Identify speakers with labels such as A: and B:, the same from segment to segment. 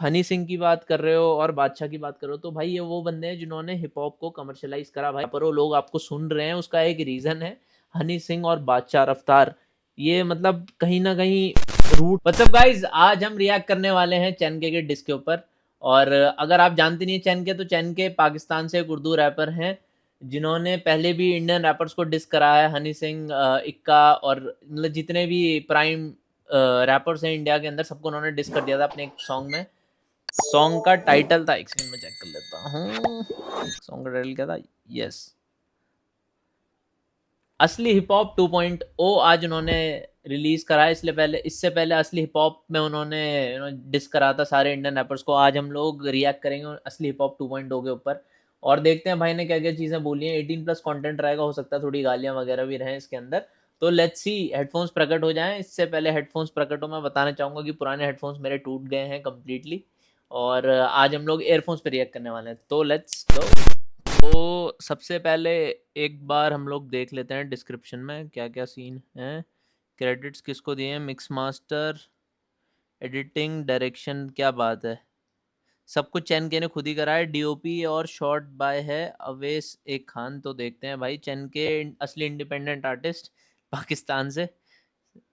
A: हनी सिंह की बात कर रहे हो और बादशाह की बात कर रहे हो, तो भाई ये वो बंदे हैं जिन्होंने हिप हॉप को कमर्शियलाइज करा भाई। पर वो लोग आपको सुन रहे हैं, उसका एक रीजन है हनी सिंह और बादशाह रफ्तार। ये मतलब कहीं ना कहीं रूट। मतलब गाइज आज हम रिएक्ट करने वाले हैं चैनके के डिस्क के ऊपर। और अगर आप जानते नहीं चैनके, तो चैनके पाकिस्तान से एक उर्दू रैपर हैं जिन्होंने पहले भी इंडियन रैपर्स को डिस करा है। हनी सिंह, इक्का और मतलब जितने भी प्राइम रैपर्स हैं इंडिया के अंदर, सबको उन्होंने डिस कर दिया था अपने एक सॉन्ग में। सॉन्ग का टाइटल था, एक सेकंड में चेक कर लेता हूँ सॉन्ग का टाइटल क्या था। यस, असली हिप हॉप 2.0 आज उन्होंने रिलीज करा है। इससे पहले असली हिप हॉप में उन्होंने डिस करा था सारे इंडियन रैपर्स को। आज हम लोग रिएक्ट करेंगे असली हिप हॉप 2.0 के ऊपर और देखते हैं भाई ने क्या क्या चीज़ें बोली हैं। 18+ कंटेंट रहेगा, हो सकता है थोड़ी गालियां वगैरह भी रहें इसके अंदर। तो लेट्स सी, हेडफोन्स प्रकट हो जाएं। इससे पहले हेडफोन्स प्रकट हो, मैं बताना चाहूँगा कि पुराने हेडफोन्स मेरे टूट गए हैं कम्प्लीटली और आज हम लोग एयरफोन्स पे रिएक्ट करने वाले हैं। तो लेट्स गो। तो सबसे पहले एक बार हम लोग देख लेते हैं डिस्क्रिप्शन में क्या क्या सीन है। क्रेडिट्स किसको दिए हैं? मिक्स मास्टर, एडिटिंग, डायरेक्शन, क्या बात है। सब कुछ चैन के ने खुद ही करा है। डीओपी और शॉट बाय है अवेश एक खान। तो देखते हैं भाई, चैन के असली इंडिपेंडेंट आर्टिस्ट पाकिस्तान से,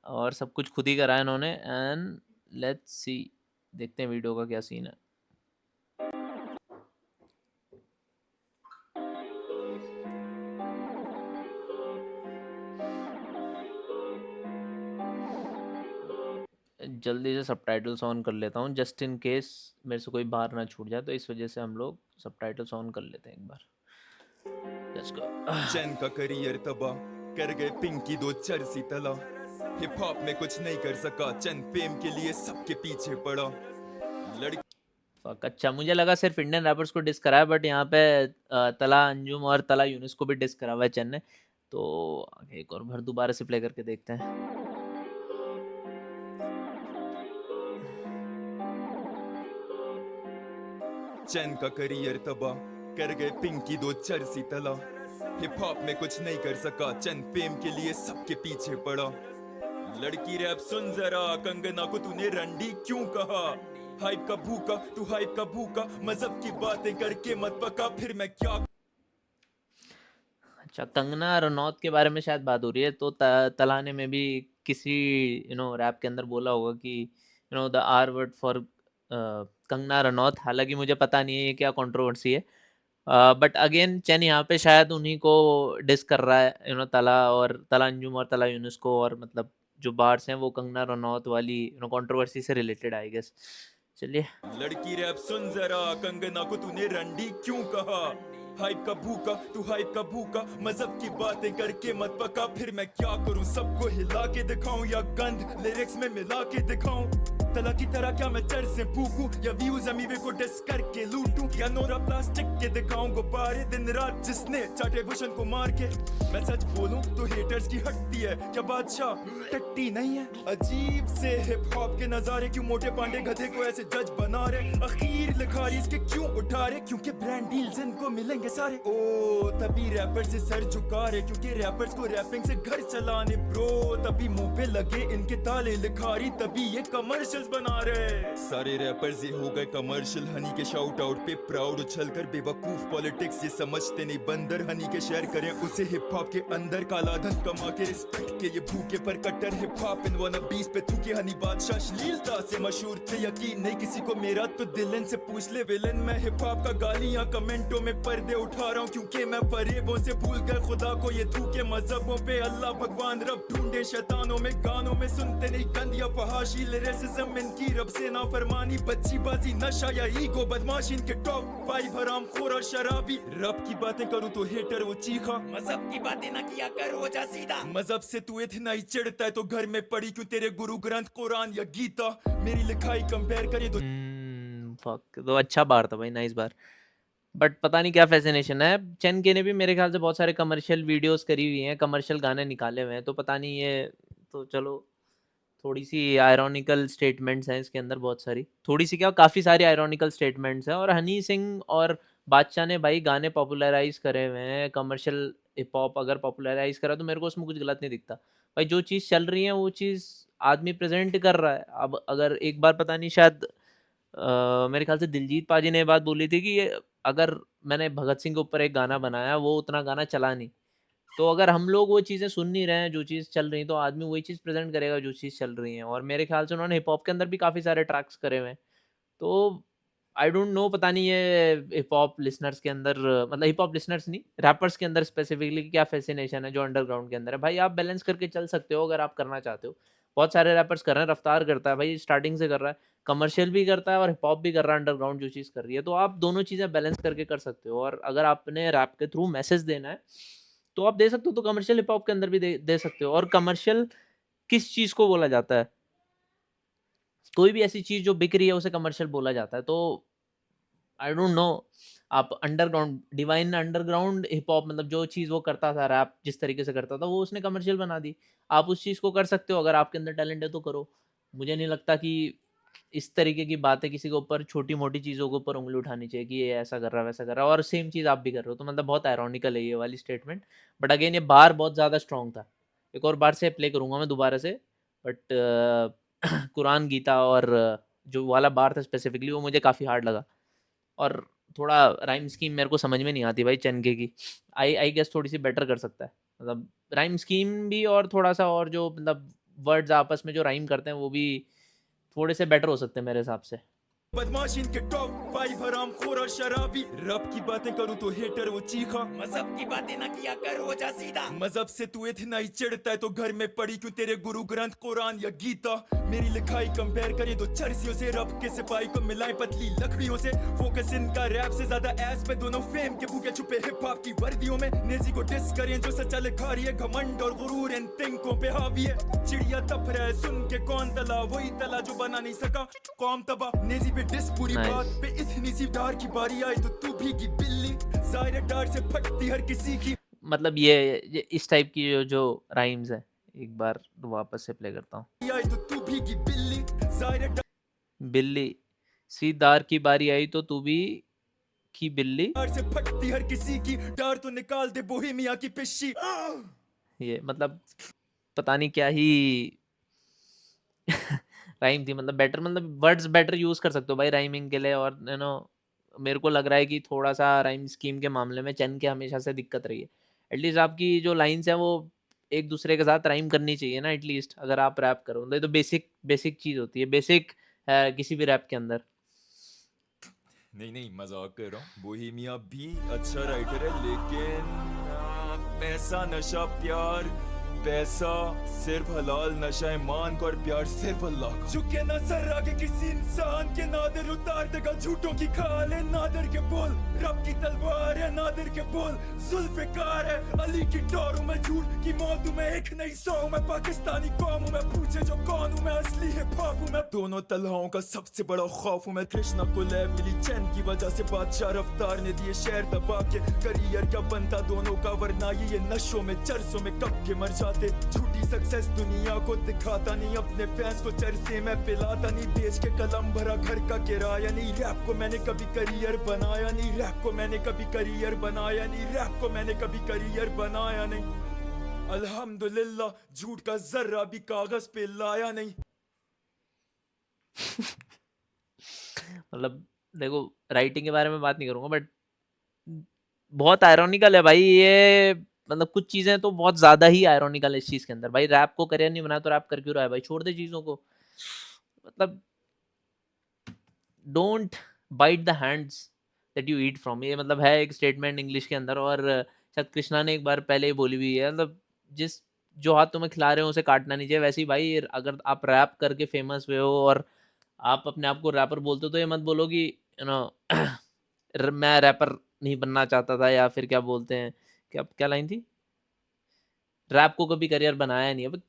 A: और सब कुछ खुद ही करा है इन्होंने। एंड लेट्स सी, देखते हैं वीडियो का क्या सीन है। जल्दी से सबटाइटल्स ऑन कर लेता हूँ जस्ट इन केस मेरे से कोई बाहर ना छूट जाए, तो इस वजह से हम लोग सबटाइटल्स ऑन कर लेते हैं एक बार। Let's go.
B: चैन का करियर तबाह कर गए पिंकी दो चरसी तला। हिप हॉप में कुछ नहीं कर सका, चैन फेम के लिए सबके पीछे पड़ा। लड़की
A: अच्छा, मुझे लगा सिर्फ इंडियन रैपर्स को डिस करा है, बट यहाँ पे तला अंजुम और तला यूनिस को भी डिस करा हुआ है चैन ने। तो एक और बार दोबारा से प्ले करके देखते हैं।
B: चैन का करियर तबाह कर गए पिंकी दो चरसी तला। हिप हॉप में कुछ नहीं कर सका, चैन फेम के लिए सबके पीछे पड़ा। लड़की रैप सुन जरा, कंगना को तूने रंडी क्यों कहा? हाइप का भूखा तू, हाइप का भूखा, मजहब की बातें करके मत पका, फिर मैं क्या।
A: अच्छा, कंगना रनौत के बारे में शायद बात हो रही है। तो तलाने में भी किसी रैप के अंदर बोला होगा कि the R word for Kangana Ranaut. हालांकि मुझे पता नहीं है ये क्या कंट्रोवर्सी है, बट अगेन चैन यहाँ पे शायद उन्हीं को डिस कर रहा है, तला और तला अंजुम और तला यूनुस को। और मतलब जो बार्स हैं वो कंगना रनौत वाली कंट्रोवर्सी से रिलेटेड आई गेस। चलिए।
B: लड़की रैप सुन जरा, कंगना को तूने रंडी क्यों कहा? हाइप का भूखा तू, हाइप का भूखा, मजहब की बातें करके मत पका, फिर मैं क्या करूं? सबको हिला के दिखाऊं या गंद लिरिक्स में मिला के दिखाऊं? तला की तरह क्या मैं चर से फूकूं या व्यूज अमीवे को डिस करके लूटूं? या नोरा प्लास्टिक के दिखाऊं गुब्बारे दिन रात जिसने चाटे भूषण को मार के? मैं सच बोलूं तो हेटर्स की हटती है क्या बादशाह टट्टी नहीं है? अजीब से हिप हॉप के नजारे, क्यों मोटे पांडे गधे को ऐसे जज बना रहे? अखीर लिखारी इसके क्यों उठा रहे? क्योंकि ब्रांड डील्स इनको मिलेंगे सारे। ओ तभी रैपर से सर झुका रहे, क्योंकि रैपर्स को रैपिंग से घर चलाने ब्रो। तभी मुंह पे लगे इनके ताले लिखारी, तभी ये कमर्शियल्स बना रहे। सारे रैपर्स ये हो गए कमर्शियल, हनी के शाउट आउट पे प्राउड उछल कर। बेवकूफ पॉलिटिक्स ये समझते नहीं बंदर, हनी के शेयर करें उसे हिप हॉप के अंदर। काला धन कमा के रिस्पेक्ट के ये भूखे पर कट्टर हिप हॉप इन वन बीस पे थूके। हनी बादशाह अश्लीलता से मशहूर थे, यकीन नहीं किसी को मेरा तो दिलन से पूछ ले विलन। मैं हिप हॉप का गालियां कमेंटों में पर्दे उठा रहा हूँ, क्योंकि मैं फरेबों से भूल गए खुदा को। ये थूके मजहबों पे अल्लाह भगवान रब ढूंढे शैतानों में, गानों में सुनते नहीं गंदिया फहाशी लिरिसिज्म इनकी रब से ना फरमानी। बच्ची बाजी नशा या ईगो बदमाशी इनके टॉप 5 हराम खोर और शराबी। रब की बातें करूं तो हेटर वो चीखा, मजहब की बातें ना किया कर हो जा सीधा। मजहब से तू इतना ही चिढ़ता है तो घर में पड़ी क्यों तेरे गुरु ग्रंथ कुरान या गीता? मेरी लिखाई कंपेयर करे तो
A: फक, तो अच्छा बार था भाई, नाइस बार। बट पता नहीं क्या फैसिनेशन है। चैन के ने भी मेरे ख्याल से बहुत सारे कमर्शियल वीडियोस करी हुई हैं, कमर्शियल गाने निकाले हुए हैं। तो पता नहीं ये, तो चलो थोड़ी सी आयरॉनिकल स्टेटमेंट्स हैं इसके अंदर, बहुत सारी, थोड़ी सी क्या काफ़ी सारी आयरॉनिकल स्टेटमेंट्स हैं। और हनी सिंह और बादशाह ने भाई गाने पॉपुलराइज करे हुए हैं। कमर्शियल हिप हॉप अगर पॉपुलराइज करा तो मेरे को उसमें कुछ गलत नहीं दिखता भाई। जो चीज़ चल रही है वो चीज़ आदमी प्रेजेंट कर रहा है। अब अगर एक बार पता नहीं शायद मेरे ख्याल से दिलजीत पाजी ने ये बात बोली थी कि ये अगर मैंने भगत सिंह के ऊपर एक गाना बनाया, वो उतना गाना चला नहीं। तो अगर हम लोग वो चीज़ें सुन नहीं रहे हैं, जो चीज़ चल रही है, तो आदमी वही चीज़ प्रेज़ेंट करेगा जो चीज़ चल रही है। और मेरे ख्याल से उन्होंने हिप हॉप के अंदर भी काफ़ी सारे ट्रैक्स करे हुए हैं। तो आई डोंट नो, पता नहीं ये हिप हॉप लिसनर्स के अंदर, मतलब हिप हॉप लिसनर्स नहीं, रैपर्स के अंदर स्पेसिफिकली क्या फ़ैसिनेशन है जो अंडरग्राउंड के अंदर है। भाई आप बैलेंस करके चल सकते हो अगर आप करना चाहते हो। बहुत सारे रैपर्स कर रहे हैं, रफ्तार करता है भाई स्टार्टिंग से कर रहा है, कमर्शियल भी करता है और हिप हॉप भी कर रहा है अंडरग्राउंड जो चीज़ कर रही है। तो आप दोनों चीज़ें बैलेंस करके कर सकते हो और अगर आपने रैप के थ्रू मैसेज देना है, तो आप दे सकते हो, तो कमर्शियल हिप हॉप के अंदर भी दे सकते हो। और कमर्शियल किस चीज़ को बोला जाता है? कोई भी ऐसी चीज़ जो बिक रही है उसे कमर्शियल बोला जाता है। तो आई डोंट नो, आप अंडरग्राउंड डिवाइन ने अंडरग्राउंड हिप हॉप, मतलब जो चीज़ वो करता था, रैप जिस तरीके से करता था, वो उसने कमर्शियल बना दी। आप उस चीज़ को कर सकते हो, अगर आपके अंदर टैलेंट है तो करो। मुझे नहीं लगता कि इस तरीके की बातें किसी के ऊपर, छोटी-मोटी चीज़ों के ऊपर उँगली उठानी चाहिए कि ये ऐसा कर रहा है, वैसा कर रहा है और सेम चीज़ आप भी कर रहे हो। तो मतलब बहुत आयरॉनिकल है ये वाली स्टेटमेंट। बट अगेन ये बार बहुत ज़्यादा स्ट्रॉन्ग था। एक और बार से प्ले करूँगा मैं दोबारा से, बट कुरान, गीता और जो वाला बार था स्पेसिफिकली, वो मुझे काफ़ी हार्ड लगा। और थोड़ा राइम स्कीम मेरे को समझ में नहीं आती भाई चनके की। आई गेस थोड़ी-सी बेटर कर सकता है। मतलब राइम स्कीम भी और थोड़ा-सा, और जो मतलब वर्ड्स आपस में जो राइम करते हैं, वो भी थोड़े से बेटर हो सकते हैं मेरे हिसाब से।
B: बदमाश इनके टॉप 5 हराम खोर और शराबी। रब की बातें करूं तो हेटर वो चीखा, मजहब की बातें ना किया कर हो जा सीधा। मजहब से तू इतना ही चिढ़ता है तो घर में पड़ी क्यों तेरे गुरु ग्रंथ कुरान या गीता। मेरी लिखाई कंपेयर करें तो चर्सियों से, रब के सिपाही को मिलाए पतली लकड़ियों से। फोकस इनका रैप से ज्यादा एस पे, दोनों फेम के भूखे छुपे हिप हॉप की वर्दियों में। नेजी को डिस करें जो सच्चा लिखा रही है, घमंड और गुरूर इन तिंकों पे हावी है। चिड़िया तप रहा है सुन के कौन तला, वही तला जो बना नहीं सका कौम तबाह। नेजी पे डिस पूरी
A: Nice.
B: बात पे, इतनी सी डार की बारी आई तो तू भीगी बिल्ली। जाहिर डार से फटती हर किसी की।
A: मतलब ये इस टाइप की जो राइम्स है, एक बार वापस से प्ले करता हूँ।
B: आई तो तू भीगी बिल्ली। जाहिर
A: बिल्ली, सीधार की बारी आई तो तू भी की बिल्ली।
B: डार से फटती हर किसी की, डार तो निकाल दे बोहेमिया की पिशी।
A: ये मतलब पता नहीं क्या ही राइम थी। मतलब बेटर, मतलब वर्ड्स बेटर यूज़ कर सकते हो भाई राइमिंग के लिए। और मेरे को लग रहा है कि थोड़ा-सा राइम स्कीम के मामले में चन के हमेशा से दिक्कत रही है। एटलीस्ट आपकी जो लाइन्स हैं वो एक-दूसरे के साथ राइम करनी चाहिए ना एटलीस्ट, अगर आप रैप करो। तो ये तो बेसिक बेसिक चीज़ होती है, बेसिक है किसी भी रैप के अंदर।
B: नहीं नहीं मजाक कर रहा हूँ। बोहेमिया भी अच्छा राइटर है लेकिन पैसा नशा प्यार, पैसा सिर्फ हलाल, नशा ईमान का और प्यार सिर्फ अल्लाह का। झुके ना सर आगे किसी इंसान के, नादिर उतार देगा झूठों की खाल है। नादिर के बोल रब की तलवार है, नादिर के बोल जुल्फिकार है। अली की डोर हूँ मैं, झूठ की मौत हूँ मैं, एक नहीं सौ हूँ मैं, पाकिस्तानी कौम हूँ मैं, पूछे जो कौन हूँ मैं, असली हिप हॉप हूँ मैं। दोनों तलहाओं का सबसे बड़ा खौफ हूँ मैं। कृष्णा को लैब मिली चैन की वजह से, बादशाह रफ्तार ने दिए शहर दबा के। करियर क्या बनता दोनों का, वरना ये नशों में चरसों में कब के मर जाते। झूठी सक्सेस दुनिया को दिखाता नहीं, अपने फैंस को चरसे में पिलाता नहीं। बेच के कलम भरा घर का किराया नहीं, रैप को मैंने कभी करियर बनाया नहीं। रैप को मैंने कभी करियर बनाया नहीं, रैप को मैंने कभी करियर बनाया नहीं। अल्हम्दुलिल्लाह झूठ का जर्रा भी कागज पे लाया नहीं।
A: मतलब देखो, राइटिंग के बारे में बात नहीं करूँगा, बट बहुत आयरॉनिकल है भाई ये। मतलब कुछ चीज़ें तो बहुत ज़्यादा ही आयरॉनिकल है इस चीज़ के अंदर। भाई रैप को करियर नहीं बनाया तो रैप कर क्यों रहा है भाई? छोड़ दे चीज़ों को। मतलब don't bite the hands that you eat from, ये मतलब है एक स्टेटमेंट इंग्लिश के अंदर। और शायद कृष्णा ने एक बार पहले ही बोली हुई है, मतलब जिस जो हाथ तुम्हें खिला रहे हो उसे काटना नहीं चाहिए। वैसे ही भाई अगर आप रैप करके फेमस हुए हो और आप अपने आप को रैपर बोलते हो, तो ये मत बोलो कि यू नो मैं रैपर नहीं बनना चाहता था, या फिर क्या बोलते हैं, क्या क्या लाइन थी, रैप को कभी करियर बनाया नहीं। अब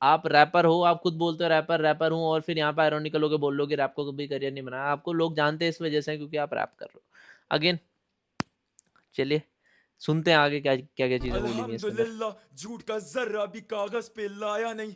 A: आप रैपर हो, आप खुद बोलते हो रैपर रैपर हूँ, और फिर यहाँ पे आयरॉनिकल होके बोल लो कि रैप को कभी करियर नहीं बनाया। आपको लोग जानते हैं इस वजह से क्योंकि आप रैप कर रहे हो। अगेन चलिए सुनते हैं आगे क्या क्या क्या चीज़ें बोली हुई हैं इसके अंदर।
B: अल्हम्दुलिल्लाह झूठ का जर्रा भी कागज पे लाया नहीं।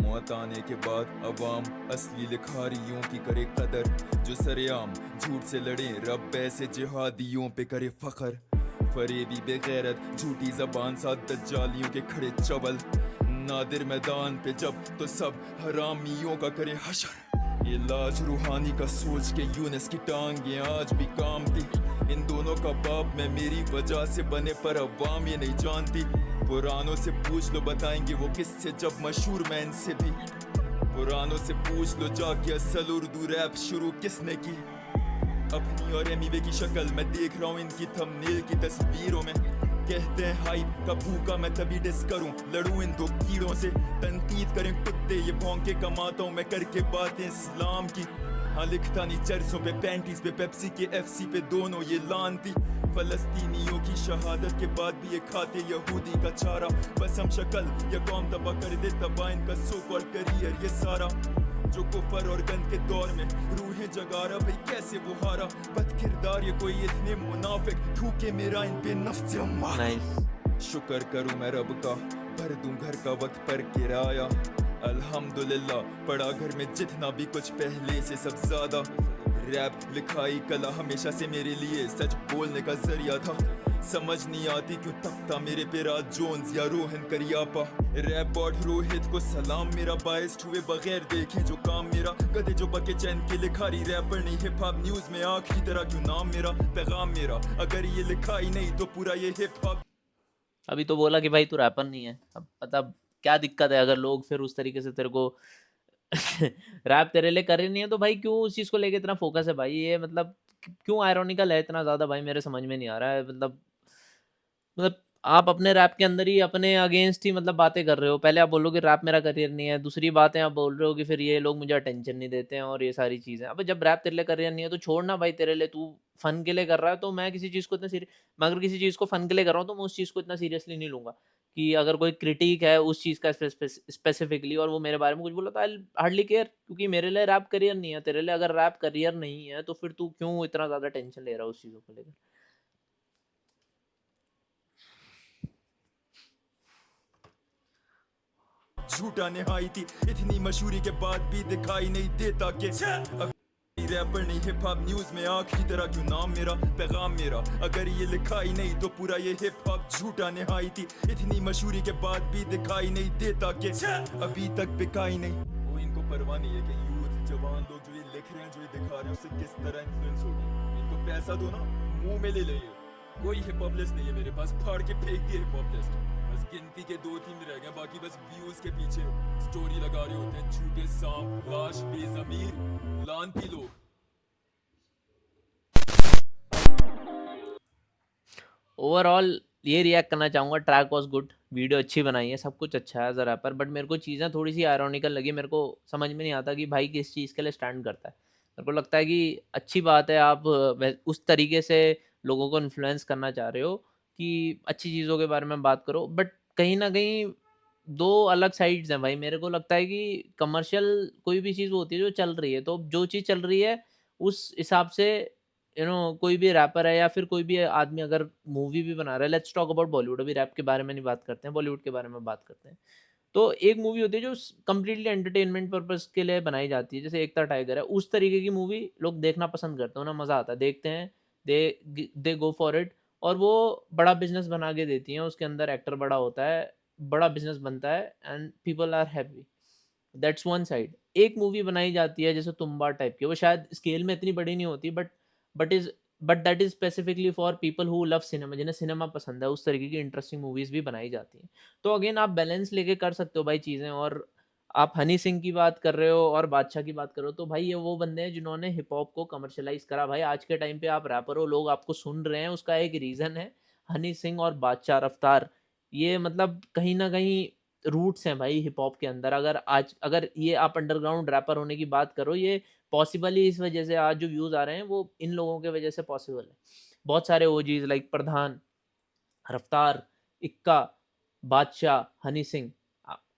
B: मौत बताने के बाद अवाम असली लिखारियों की करे कदर, जो सरेआम झूठ से लड़े रब ऐसे जिहादियों पे करे फखर। फरेबी बेगैरत झूठी जबान साथ दज्जालियों के खड़े चवल, नादिर मैदान पे जब तो सब हरामियों का करे हशर। ये लाज रूहानी का सोच के यूनिस की टांगे आज भी काम थी, इन दोनों का बाप मैं मेरी वजह से बने पर अवाम ये नहीं जानती। पुरानों से पूछ लो बताएंगे वो किससे जब मशहूर मैं इनसे भी, पुरानों से पूछ लो जाके असल उर्दू रैप शुरू किसने की। अपनी और एमीवे की शक्ल मैं देख रहा हूँ इनकी थंबनेल की तस्वीरों में, कहते हैं हाइप का भूखा मैं तभी डिस करूं, लड़ूं इन दो कीड़ों से, तनकीद करें कुत्ते ये भौंके कमाता हूं मैं करके बातें इस्लाम की। हाँ लिखता नहीं चर्चों पे पैंटीज पे पेप्सी के एफसी पे दोनों ये लानती, फलस्तीनियों की शहादत के बाद भी ये खाते यहूदी का चारा, बस हम शक्ल या कौम तबाह कर दे तबाह इनका सो कॉल्ड करियर ये सारा, जो कुफर और गंद के दौर में रूहें जगा रहा भाई कैसे वो हारा, बद किरदार ये कोई इतने मुनाफिक थूके मेरा इन पे नफ्स से अम्मारा। शुक्र करूं मैं रब का भर दूं घर का वक्त पर किराया, अल्हम्दुलिल्लाह पड़ा घर में जितना भी कुछ पहले से सब ज्यादा। रैप लिखाई कला हमेशा से मेरे लिए सच बोलने का जरिया था, समझ नहीं आती क्यों तख्ता मेरे पे राज जोन्स या रोहन करियापा। रैप बॉट रोहित को सलाम मेरा बाइस्ड हुए बगैर देखे जो काम मेरा, गधे जो बके चैन के लिखारी रैपर नहीं हिप हॉप न्यूज में आखिरी तरह क्यों नाम मेरा, पैगाम मेरा अगर ये लिखाई नहीं तो पूरा ये हिप हॉप।
A: अभी तो बोला कि भाई तू रैपर नहीं है, अब पता क्या दिक्कत है अगर लोग फिर उस तरीके से तेरे को रैप तेरे लिए कर ही नहीं है तो भाई क्यों उस चीज़ को लेके इतना फोकस है भाई, ये मतलब क्यों आयरॉनिकल है इतना ज़्यादा भाई, मेरे समझ में नहीं आ रहा है। मतलब आप अपने रैप के अंदर ही अपने अगेंस्ट ही मतलब बातें कर रहे हो, पहले आप बोलो कि रैप मेरा करियर नहीं है, दूसरी बात है आप बोल रहे हो कि फिर ये लोग मुझे अटेंशन नहीं देते हैं और ये सारी चीज़ें। अब जब रैप तेरे लिए करियर नहीं है तो छोड़ना भाई, तेरे लिए तू फन के लिए कर रहा है तो मैं किसी चीज़ को इतना सीरियस, मैं अगर किसी चीज़ को फन के लिए कर रहा हूँ तो मैं उस चीज़ को इतना सीरियसली नहीं लूँगा कि अगर कोई क्रिटिक है उस चीज़ का स्पेसिफिकली और वो मेरे बारे में कुछ बोला तो आई हार्डली केयर, क्योंकि मेरे लिए रैप करियर नहीं है, तेरे लिए अगर रैप करियर नहीं है तो फिर तू क्यों इतना ज़्यादा टेंशन ले रहा है उस चीज़ों को लेकर।
B: झूठा निहाई थी इतनी मशहूरी के बाद भी दिखाई नहीं देता कि रैपर नहीं हिप हॉप न्यूज में आखिरी तरह क्यों नाम मेरा, पैगाम मेरा अगर ये लिखाई नहीं तो पूरा ये हिप हॉप झूठा निहाई थी इतनी मशहूरी के बाद भी दिखाई नहीं देता कि अभी तक बिकाई नहीं। वो इनको परवाह नहीं है कि यूथ जवान लोग जो ये लिख रहे हैं जो ये दिखा रहे हैं उससे किस तरह इन्फ्लुएंस होगी, इनको पैसा दो ना मुंह में ले ले। कोई हिप हॉप लिस्ट नहीं है मेरे पास, फाड़ के फेंक दिए हिप हॉप लिस्ट, बस गिनती के 2-3 रह गए, बाकी बस व्यूज के पीछे स्टोरी लगा रहे होते हैं झूठे सांप लाश बेज़मीर लानती लोग।
A: ओवरऑल ये रिएक्ट करना चाहूँगा, ट्रैक वाज गुड, वीडियो अच्छी बनाई है, सब कुछ अच्छा है एज अ रैपर, बट मेरे को चीज़ें थोड़ी सी आयरॉनिकल लगी, मेरे को समझ में नहीं आता कि भाई किस चीज़ के लिए स्टैंड करता है। मेरे को लगता है कि अच्छी बात है आप उस तरीके से लोगों को इन्फ्लुएंस करना चाह रहे हो कि अच्छी चीज़ों के बारे में बात करो, बट कहीं ना कहीं दो अलग साइड्स हैं भाई। मेरे को लगता है कि कमर्शियल कोई भी चीज़ होती है जो चल रही है, तो जो चीज़ चल रही है उस हिसाब से कोई भी रैपर है या फिर कोई भी आदमी अगर मूवी भी बना रहा है, लेट्स टॉक अबाउट बॉलीवुड, अभी रैप के बारे में नहीं बात करते हैं, बॉलीवुड के बारे में बात करते हैं। तो एक मूवी होती है जो कंप्लीटली एंटरटेनमेंट पर्पस के लिए बनाई जाती है, जैसे एकता टाइगर है, उस तरीके की मूवी लोग देखना पसंद करते हैं, उन्हें मज़ा आता है, देखते हैं, दे गो फॉर इट, और वो बड़ा बिजनेस बना के देती हैं, उसके अंदर एक्टर बड़ा होता है, बड़ा बिजनेस बनता है and people are happy. That's one side. एक मूवी बनाई जाती है जैसे तुम्बाड़ टाइप की, वो शायद स्केल में इतनी बड़ी नहीं होती, but is but that is specifically for people who love cinema, जिन्हें सिनेमा पसंद है, उस तरीके की इंटरेस्टिंग मूवीज भी बनाई जाती हैं। तो अगेन आप बैलेंस लेके कर सकते हो भाई चीज़ें, और आप हनी सिंह की बात कर रहे हो और बादशाह की बात कर रहे हो, तो भाई ये वो बंदे हैं जिन्होंने हिप हॉप को कमर्शलाइज करा। भाई आज के टाइम पे आप रैपर हो, लोग आपको सुन रहे हैं, उसका एक रीज़न है हनी सिंह और बादशाह रफ्तार। ये मतलब कहीं ना कहीं रूट्स हैं भाई हिप हॉप के अंदर। अगर ये आप अंडरग्राउंड रैपर होने की बात करो, ये पॉसिबल ही इस वजह से, आज जो व्यूज़ आ रहे हैं वो इन लोगों के वजह से पॉसिबल है। बहुत सारे ओजीज लाइक प्रधान, रफ्तार, इक्का, बादशाह, हनी सिंह,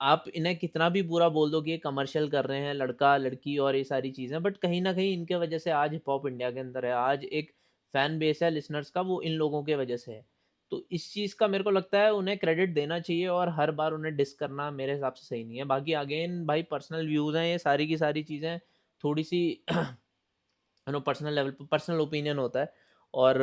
A: आप इन्हें कितना भी बुरा बोल दो कि ये कमर्शियल कर रहे हैं, लड़का लड़की और ये सारी चीज़ें, बट कहीं ना कहीं इनके वजह से आज हिप हॉप इंडिया के अंदर है, आज एक फैन बेस है लिसनर्स का, वो इन लोगों के वजह से है। तो इस चीज़ का मेरे को लगता है उन्हें क्रेडिट देना चाहिए और हर बार उन्हें डिस करना मेरे हिसाब से सही नहीं है। बाकी अगेन भाई पर्सनल व्यूज़ हैं ये सारी की सारी चीज़ें, थोड़ी-सी पर्सनल लेवल पे पर्सनल ओपिनियन होता है और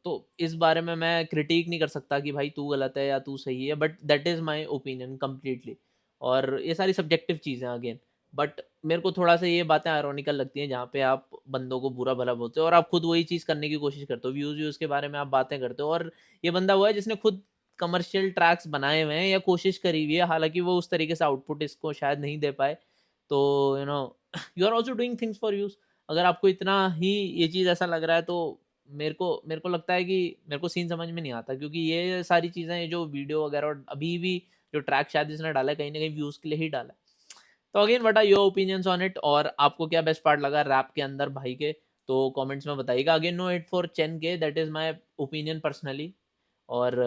A: तो इस बारे में मैं क्रिटिक नहीं कर सकता कि भाई तू गलत है या तू सही है, but that is my opinion completely. और ये सारी सब्जेक्टिव चीज़ें हैं अगेन, बट मेरे को थोड़ा सा ये बातें आयरॉनिकल लगती हैं जहाँ पे आप बंदों को बुरा भला बोलते हो और आप खुद वही चीज़ करने की कोशिश करते हो, व्यूज़ व्यूज़ के बारे में आप बातें करते हो और ये बंदा वो है जिसने खुद कमर्शियल ट्रैक्स बनाए हुए हैं या कोशिश करी हुई है, हालांकि वो उस तरीके से आउटपुट इसको शायद नहीं दे पाए। तो you know you are also doing things for us. अगर आपको इतना ही ये चीज़ ऐसा लग रहा है तो मेरे को लगता है कि मेरे को सीन समझ में नहीं आता, क्योंकि ये सारी चीज़ें ये जो वीडियो वगैरह और अभी भी जो ट्रैक शायद इसने डाला है कहीं ना कहीं व्यूज़ के लिए ही डाला है। तो again what are your opinions on it, और आपको क्या बेस्ट पार्ट लगा रैप के अंदर भाई के, तो कमेंट्स में बताइएगा। Again know it for chain के, that is my opinion personally. और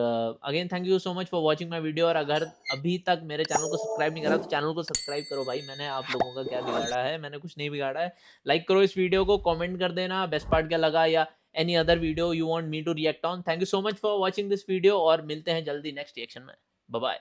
A: again thank you so much for watching my video. और अगर अभी तक मेरे चैनल को सब्सक्राइब नहीं करा तो चैनल को सब्सक्राइब करो भाई, मैंने आप लोगों का क्या बिगाड़ा है, मैंने कुछ नहीं बिगाड़ा है। लाइक करो इस वीडियो को, कमेंट कर देना बेस्ट पार्ट क्या लगा या any other video you want me to react on. Thank you so much for watching this video और मिलते हैं जल्दी नेक्स्ट रिएक्शन में। Bye bye.